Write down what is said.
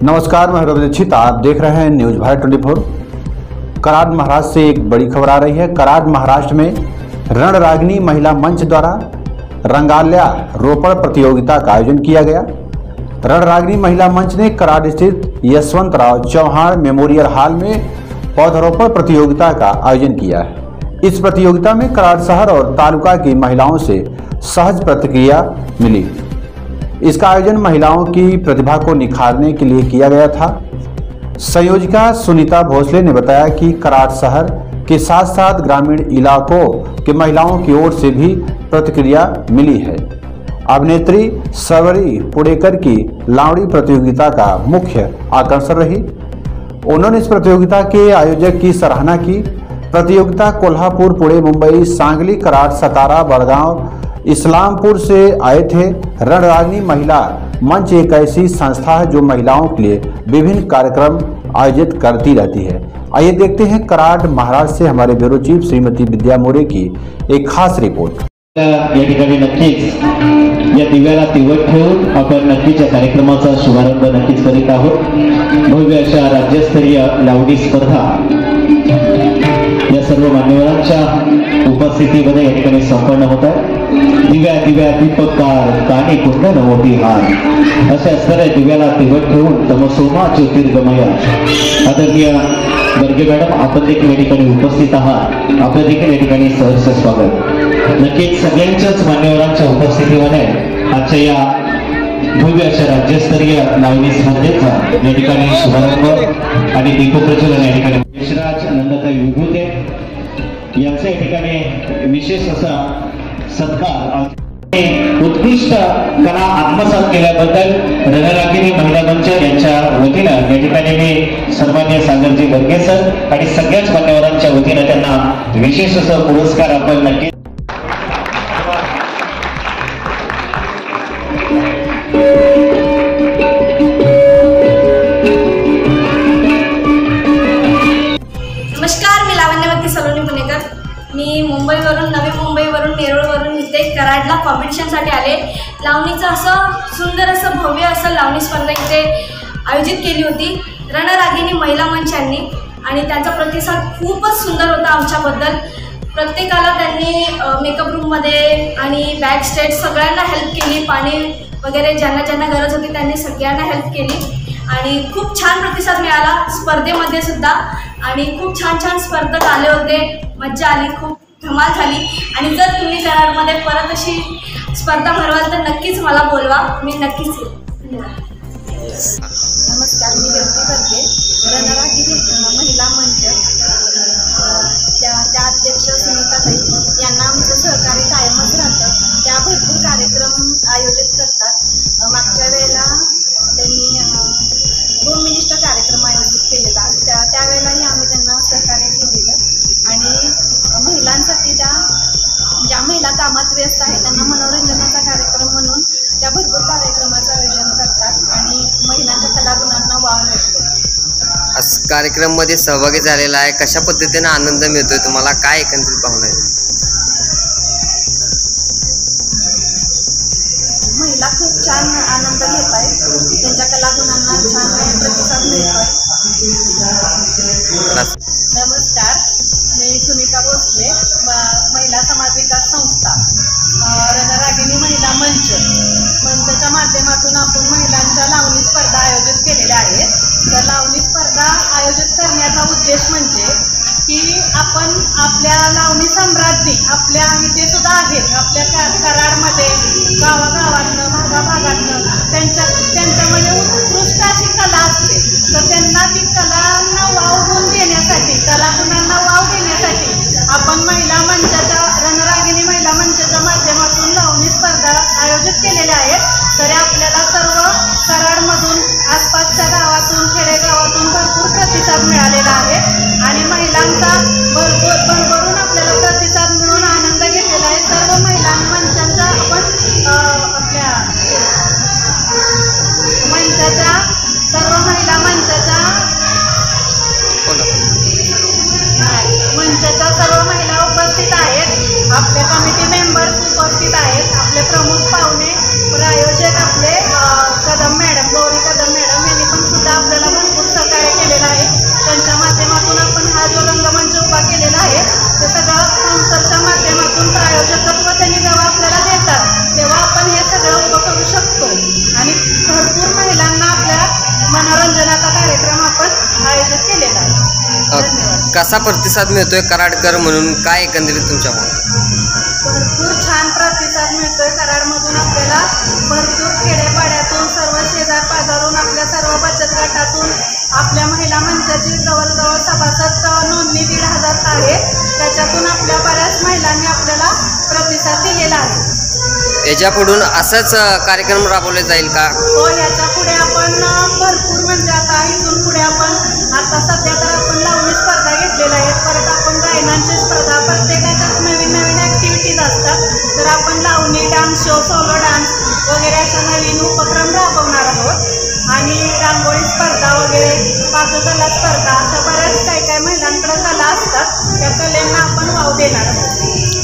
नमस्कार, मैं रवि दीक्षित। आप देख रहे हैं न्यूज भारत 24। कराड महाराष्ट्र से एक बड़ी खबर आ रही है। कराड महाराष्ट्र में रणरागिनी महिला मंच द्वारा रंगाल्या रोपण प्रतियोगिता का आयोजन किया गया। रणरागिनी महिला मंच ने कराड स्थित यशवंतराव चौहान मेमोरियल हॉल में पौधारोपण प्रतियोगिता का आयोजन किया है। इस प्रतियोगिता में कराड शहर और तालुका की महिलाओं से सहज प्रतिक्रिया मिली। इसका आयोजन महिलाओं की प्रतिभा को निखारने के लिए किया गया था। संयोजिका सुनीता भोसले ने बताया कि कराड शहर के साथ साथ ग्रामीण इलाकों के महिलाओं की ओर से भी प्रतिक्रिया मिली है। अभिनेत्री सवरी पुडेकर की लावणी प्रतियोगिता का मुख्य आकर्षण रही। उन्होंने इस प्रतियोगिता के आयोजक की सराहना की। प्रतियोगिता कोल्हापुर, पुणे, मुंबई, सांगली, कराड, सतारा, बड़गांव, इस्लामपुर से आए थे। रणरागिनी महिला मंच एक ऐसी संस्था है जो महिलाओं के लिए विभिन्न कार्यक्रम आयोजित करती रहती है। आइए देखते हैं कराड महाराष्ट्र से हमारे ब्यूरो चीफ श्रीमती विद्या मोरे की एक खास रिपोर्ट। या ठिकाणी नक्कीच या दिव्याला तेवत ठेवून आपण नक्कीच या कार्यक्रमाचा शुभारंभ नक्कीच करीत आहोत। भव्य अशा राज्यस्तरीय लावणी स्पर्धा या सर्व मान्यवरांच्या उपस्थितीमध्ये या ठिकाणी संपन्न होत आहे। दिव्या दिव्या दीपकार कानी कुंडल मोठी हार अशा असणाऱ्या दिव्याला तेवत ठेवून तमसोमा ज्योतिर्गमय आदरणीय बर्गे मॅडम, आपण देखील या ठिकाणी उपस्थित आहात। आपलं देखील या ठिकाणी सहर्ष स्वागत। नक्कीच सगळ्यांच्याच मान्यवरांच्या उपस्थितीमध्ये आजच्या या भव्य अशा राज्यस्तरीय लावणी स्पर्धेचा या ठिकाणी शुभारंभ आणि दीपप्रज्वलन या ठिकाणी यशराज नंदताई विभूते यांचा या ठिकाणी विशेष असा सत्कार उत्कृष्ट कला आत्मसात केल्याबद्दल रणरागिनी महिला मंच यांच्या वतीनं या ठिकाणी मी सन्माननीय सागरजी बर्गे सर आणि सगळ्याच मान्यवरांच्या वतीनं त्यांना विशेष असा पुरस्कार आपण नक्की मी मुंबईवरून, नवी मुंबईवरून, नेरूळवरून इथे कराडला कॉम्पिटिशनसाठी आले। लावणीचं असं सुंदर असं भव्य असं लावणी स्पर्धा इथे आयोजित केली होती रणरागिनी महिला मंच यांनी आणि त्यांचा प्रतिसाद खूपच सुंदर होता आमच्याबद्दल। प्रत्येकाला त्यांनी मेकअप रूममध्ये आणि बॅक स्टेज सगळ्यांना हेल्प केली। पाणी वगैरे ज्यांना ज्यांना गरज होती त्यांनी सगळ्यांना हेल्प केली आणि खूप छान प्रतिसाद मिळाला स्पर्धेमध्ये सुद्धा आणि खूप छान छान स्पर्धक आले होते। मज्जा आली, खूप धमाल झाली आणि जर तुम्ही कराडमध्ये परत अशी स्पर्धा भरवाल तर नक्कीच मला बोलवा, मी नक्कीच येईन। धन्यवाद। नमस्कार, मी व्यक्ती करते रणरागिनी महिला मंच त्या अध्यक्ष सुनीताताई यांना आमचं सहकार्य कायमच राहतं। त्या भरपूर कार्यक्रम आयोजित करतात। मागच्या वेळेला त्यांनी होम मिनिस्टर कार्यक्रम आयोजित केलेला, त्यावेळेलाही आम्ही त्यांना सहकार्य केलेलं आणि महिलांसाठी ज्या महिला कामात व्यस्त आहेत त्यांना मनोरंजनाचा कार्यक्रम म्हणून त्या भरपूर कार्यक्रमाचं आयोजन करतात आणि महिलांच्या कलागुणांना वाव मिळतो। कार्यक्रममध्ये सहभागी झालेला आहे, कशा पद्धतीने आनंद मिळतोय तुम्हाला, काय एकंदरीत भावना आहे? महिला खूप छान आनंद घेत आहेत, त्यांच्या कलागुणांना छान प्रतिसाद मिळतोय। नमस्कार, मी सुनीता भोसले, महिला समाज विकास संस्था रणरागिनी महिला मंचच्या माध्यमातून आपण महिलांच्या लावणी स्पर्धा आयोजित केलेल्या आहेत। त्या लावणी स्पर्धा आयोजित करण्याचा उद्देश म्हणजे की आपण आपल्या लावणी सम्राज्ञी आपल्या इथे सुद्धा आहेत, आपल्या कराडमध्ये गावागावातनं भागाभागातनं त्यांच्यामध्ये उत्कृष्ट अशी कला असते, तर त्यांना ती कलांना वाव देण्यासाठी, कलागुणांना वाव देण्यासाठी आपण महिला मंचाच्या रणरागिनी महिला मंचाच्या माध्यमातून लावणी स्पर्धा आयोजित केलेल्या आहेत। तर आपल्याला सर्व कराडमधून, आसपासच्या गावातून, खेडेगावातून भरपूर प्रतिसाद मिळालेला आहे आणि महिलांचा भरभरून आपल्याला प्रतिसाद मिळून आनंद घेतलेला आहे। सर्व महिला मंचांचा आपण आपल्या सर्व महिला मंचाच्या सर्व महिला उपस्थित आहेत, आपले कमिटी मेंबर्स उपस्थित आहेत, आपले प्रमुख पाहुणे, प्रायोजक आपले कदम मॅडम, गौरी कदम मॅडम यांनी पण सुद्धा आयोजित केलेला आहे. धन्यवाद. कसा प्रतिसाद मिळतोय कराडकर म्हणून, काय एकंदरीत तुमच्या भरपूर छान प्रतिसाद मिळतोय. कराडमधून आपल्याला भरपूर खेड्यापाड्यातून, सर्व शेजार पाजारून, आपल्या सर्व बचत गटातून आपल्या महिला मंचाची जवळजवळ सभासद नोंदणी 1,500 आहे. त्याच्यातून आपल्या बऱ्याच महिलांनी आपल्याला प्रतिसाद दिलेला आहे. याच्यापुढून असंच कार्यक्रम राबवले जाईल का? हो, याच्या पुढे आपण भरपूर म्हणजे आता इथून पुढे आपण आता सध्या तर आपण लावणी स्पर्धा घेतलेल्या आहेत. परत आपण गायनांची स्पर्धा, प्रत्येकाच्यात नवीन नवीन ॲक्टिव्हिटीज असतात. तर आपण लावणी, डान्स शो, सोलो डान्स वगैरे अशा नवीन उपक्रम राबवणार आहोत. आणि रांगोळी स्पर्धा वगैरे, पाककला स्पर्धा, अशा बऱ्याच काही काही महिलांकडे कला असतात. त्या कलेंना आपण वाव देणार आहोत.